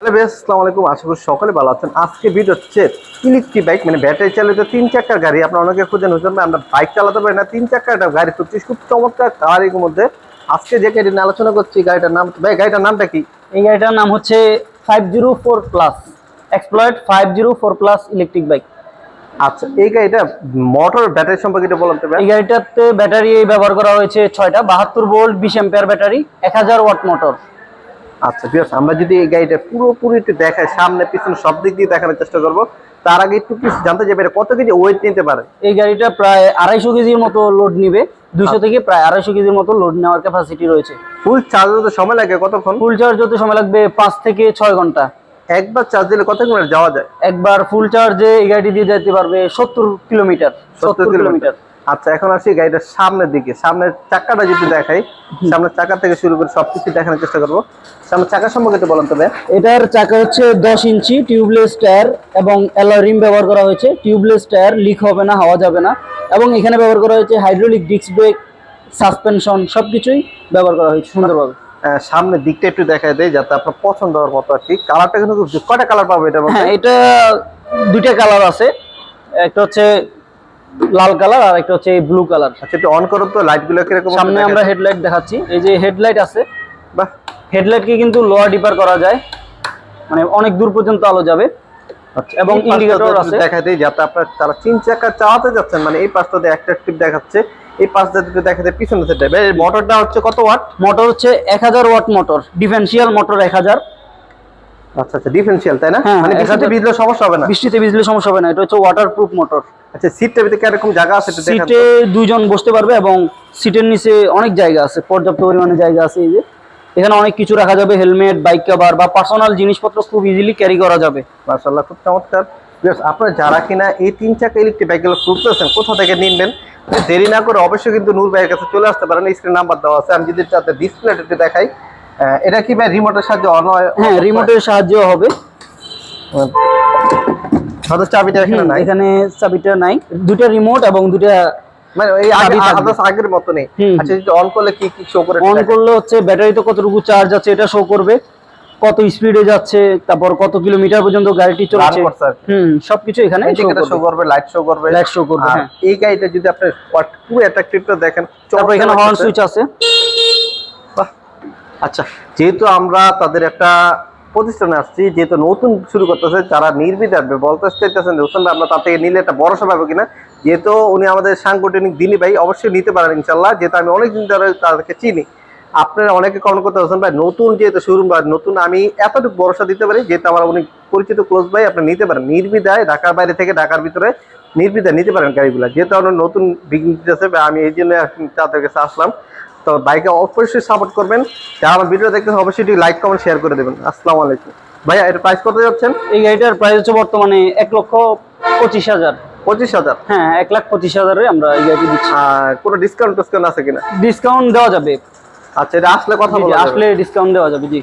Hello বেশ, আসসালামু আলাইকুম। আশা করি সকলে ভালো আছেন। আজকে ভিডিও হচ্ছে ইলেকট্রিক বাইক, মানে ব্যাটারি চালিত 3 চাকার গাড়ি। আপনারা অনেকে খুঁজেন হুজুর ভাই আমরা বাইক চালাতে পারি না, 3 চাকার একটা গাড়ি খুঁজছি, খুব চমৎকার গাড়ির মধ্যে। আজকে যে গাড়ি নিয়ে আলোচনা করছি গাড়িটার নাম, ভাই গাড়িটার নামটা কি? এই গাড়িটার নাম হচ্ছে 504 plus exploit 504 plus electric bike. আচ্ছা, এই গাড়িটা মোটর ব্যাটারি সম্পর্কে একটু বলতে পারেন? এই গাড়িটাতে ব্যাটারি ব্যবহার করা হয়েছে 6টা 72 volt 20 ampere battery, 1000 watt motor. আচ্ছা ভিউয়ার্স, আমরা যদি এই গাড়িটা পুরোপুরি একটু দেখাই, সামনে পিছনে সব দিক দিয়ে দেখানোর চেষ্টা করব। তার আগে একটু কিছু জানতে চাই, এটা কত কেজি ওয়েট নিতে পারে? এই গাড়িটা প্রায় 250 কেজির মতো লোড নিবে, 200 থেকে প্রায় 250 কেজির মতো লোড নেওয়ার ক্যাপাসিটি রয়েছে। ফুল চার্জ হতে সময় লাগে কতক্ষণ? ফুল চার্জ হতে সময় লাগবে 5 থেকে 6 ঘন্টা। একবার চার্জ দিলে কত কিলোমিটার যাওয়া যায়? একবার ফুল চার্জে এই গাড়িটি দিয়ে যেতে পারবে 70 কিলোমিটার। 70 কিলোমিটার। আচ্ছা, এখন আসি গাড়িটার সামনের দিকে। সামনের চাকাটা যদি দেখাই, সামনের চাকা থেকে শুরু করে সবকিছু দেখানোর চেষ্টা করবো। সামনের চাকা সম্পর্কে একটু বলেন তবে। এটার চাকা হচ্ছে 10 ইঞ্চি টিউবলেস টায়ার এবং অ্যালয় রিম ব্যবহার করা হয়েছে। টিউবলেস টায়ার, লিক হবে না, হাওয়া যাবে না। এবং এখানে ব্যবহার করা হয়েছে হাইড্রোলিক ডিস্ক ব্রেক, সাসপেনশন, সবকিছুই ব্যবহার করা হয়েছে সুন্দরভাবে। সামনের দিকটা একটু দেখাই দেয় যাতে আপনার পছন্দ হওয়ার মতো আর কি। কালারটা কিন্তু কয়টা কালার পাবো এটার মধ্যে? হ্যাঁ, এটা দুইটা কালার আছে, একটা হচ্ছে লাল কালার আর একটা হচ্ছে ব্লু কালার। আচ্ছা, একটু অন করো তো লাইটগুলো কিরকম। সামনে আমরা হেডলাইট দেখাচ্ছি, এই যে হেডলাইট আছে। বাহ, হেডলাইটকে কিন্তু লোয়ার ডিপার করা যায়, মানে অনেক দূর পর্যন্ত আলো যাবে। আচ্ছা, এবং ইন্ডিকেটর আছে। দেখাই দেয় যাতে আপনার তারা 3 চাকা চালাতে যাচ্ছেন, মানে এই পাশটাতে অ্যাট্রাকটিভ দেখাচ্ছে, এই পাশটা একটু দেখাতে পিছনে সেটা। এই মোটরটা হচ্ছে কত ওয়াট? মোটর হচ্ছে 1000 ওয়াট মোটর, ডিফারেন্সিয়াল মোটর 1000। আচ্ছা আচ্ছা, ডিফারেন্সিয়াল তাই না? হ্যাঁ, মানে বৃষ্টিতে ভিজলে সমস্যা হবে না? বৃষ্টিতে ভিজলে সমস্যা হবে না, এটা হচ্ছে ওয়াটারপ্রুফ মোটর। আচ্ছা, সিটটার ভিতরে কিরকম জায়গা আছে একটু দেখান। সিটে দুইজন বসতে পারবে এবং সিটের নিচে অনেক জায়গা আছে, পর্যাপ্ত পরিমাণে জায়গা আছে। এই যে এখানে অনেক কিছু রাখা যাবে, হেলমেট, বাইক কভার বা পার্সোনাল জিনিসপত্র খুব ইজিলি ক্যারি করা যাবে। মাশাআল্লাহ, খুব চমৎকার। আপনারা যারা কিনা এই 3 চাকা ইলেকট্রিক বাইকগুলো খুঁজতেছেন, কোথা থেকে নিবেন, দেরি না করে অবশ্যই কিন্তু নূর ভাইয়ের কাছে চলে আসতে পারেন। স্ক্রিন নাম্বার দেওয়া আছে, আমি যদি তাতে ডিসপ্লেটা একটু দেখাই। এটা কি ভাই রিমোটের সাহায্যে অন হয়? হ্যাঁ, রিমোটের সাহায্যেও হবে। সাদা চাবিটা এখানে নাই? এখানে চাবিটা নাই, দুটো রিমোট এবং দুটো মানে এই আগের মতো নেই। আচ্ছা, যদি অন করলে কি কি শো করে? অন করলে হচ্ছে ব্যাটারিতে কতটুকু চার্জ আছে এটা শো করবে, কত স্পিডে যাচ্ছে, তারপর কত কিলোমিটার পর্যন্ত গাড়িটি চলছে, সবকিছু এখানে শো করবে, লাইট শো করবে, লাইট শো করবে। হ্যাঁ, এই গাড়িটা যদি আপনি পুরো অ্যাট্রাকটিভটা দেখেন, তারপর এখানে হর্ন সুইচ আছে। বাহ, আচ্ছা, যেহেতু আমরা তাদের একটা প্রতিষ্ঠানে আসছি, যেহেতু নতুন শুরু করতেছে, যারা নির্বিধাবে বলতে চাইতেছেন হোসেন ভাই আমরা তার থেকে নিলে একটা ভরসা পাবো কিনা, যেহেতু উনি আমাদের সাংগঠনিক দিনী ভাই, অবশ্যই নিতে পারেন ইনশাল্লাহ, যেহেতু আমি অনেকদিন ধরে তাদেরকে চিনি। আপনারা অনেকে কমেন্ট করতে হোসেন ভাই নতুন যেহেতু শোরুম বা নতুন, আমি এতটুকু ভরসা দিতে পারি যেহেতু আমার অনেক পরিচিত ক্লোজ ভাই, আপনি নিতে পারেন নির্বিধায়, ঢাকার বাইরে থেকে ঢাকার ভিতরে নির্বিধায় নিতে পারেন গাড়িগুলো, যেহেতু আমরা নতুন বিজনেস আছে, আমি এই জন্য তাদের কাছে আসলাম। তো বাইকে অবশ্যই সাপোর্ট করবেন, যারা আমার ভিডিও দেখতেছেন অবশ্যই লাইক কমেন্ট শেয়ার করে দেবেন। আসসালামু আলাইকুম। ভাইয়া, এর প্রাইস কত যাচ্ছেন? এই গাড়িটার প্রাইস হচ্ছে বর্তমানে 1,25,000। 25,000? হ্যাঁ, 1,25,000-এ আমরা এই গাড়িটি দিচ্ছি। কোনো ডিসকাউন্ট আছে কিনা? ডিসকাউন্ট দেওয়া যাবে। আচ্ছা, এটা আসলে কথা বলা যাবে? আসলে ডিসকাউন্ট দেওয়া যাবে, জি।